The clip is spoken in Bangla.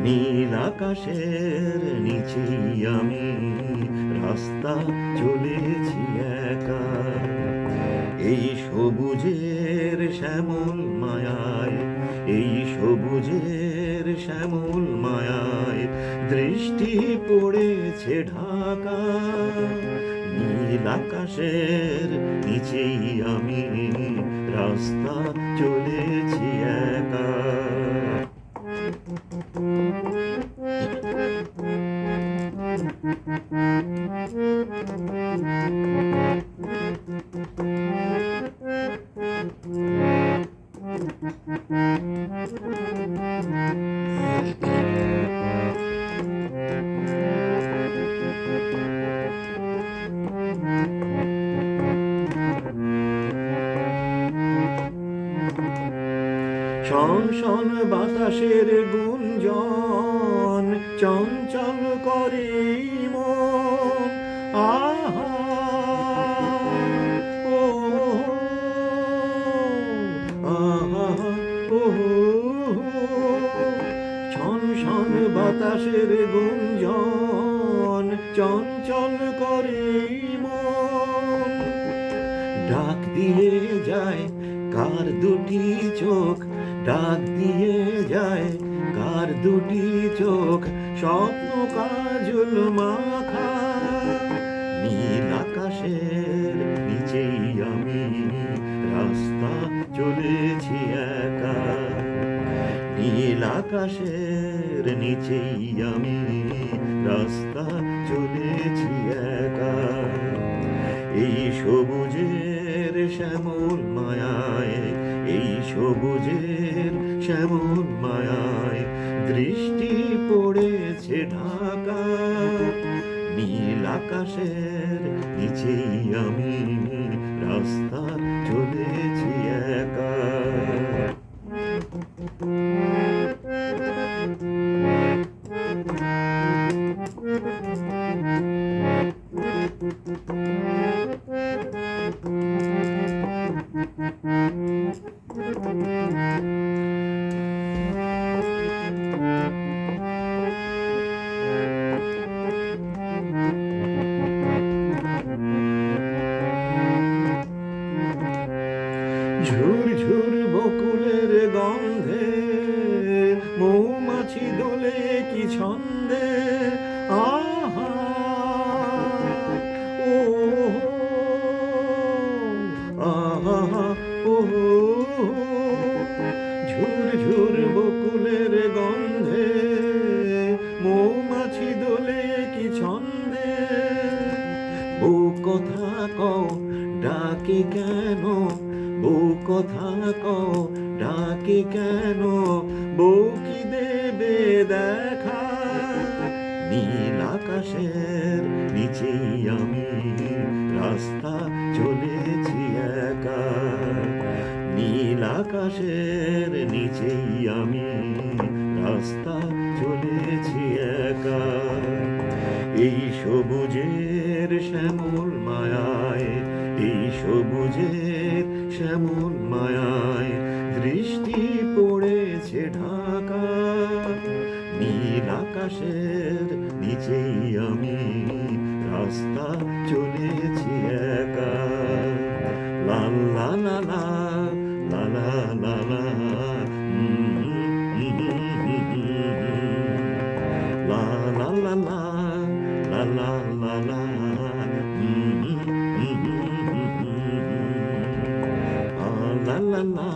নীল আকাশের নিচেই আমি রাস্তা চলেছি একা, এই সবুজের শ্যামল মায়ায়, এই সবুজের শ্যামল মায়ায় দৃষ্টি পড়েছে ঢাকা। নীল আকাশের নিচেই আমি রাস্তা চলেছি একা। শন শন বাতাসের গুঞ্জন চঞ্চল করে মন, আহা ও আহা ও। শন শন বাতাসের গুঞ্জন চঞ্চল করে মন, ডাক দিয়ে যায় কার দুটি চোখ, ডাক দিয়ে যায় কার দুটি চোখ, স্বপ্ন কাজল মাখা। নীল আকাশের নিচেই আমি রাস্তা চলেছি একা, নীল আকাশের নিচেই আমি রাস্তা চলেছি একা। এই সবুজের শ্যামল মায়ায়, এই সবুজের শ্যামল মায়ায় দৃষ্টি পড়েছে ঢাকা। নীল আকাশের নিচেই আমি রাস্তা চলেছি একা। ঝুর ঝুর বকুলের গন্ধে মৌমাছি দোলে কি ছন্দে, আহা ও আহা ও। ঝুর ঝুর বকুলের গন্ধে মৌমাছি দোলে কি ছন্দে, বউ কথা কও ডাকে কেন, বউ কথা কও ডাকে কেন, বউ কি দেবে দেখা। নীল আকাশের নিচেই আমি রাস্তা চলেছি একা, নীল আকাশের নিচেই আমি রাস্তা চলেছি একা। এই সবুজের শ্যামল মায়ায়, এই সবুজের শ্যামল মায়ায় দৃষ্টি পড়েছে ঢাকা। নীল আকাশের নিচেই আমি রাস্তা চলেছি একা। লা লা লা লা লা লা লা লা লা লা লা লা লা লা লা লা। La la la,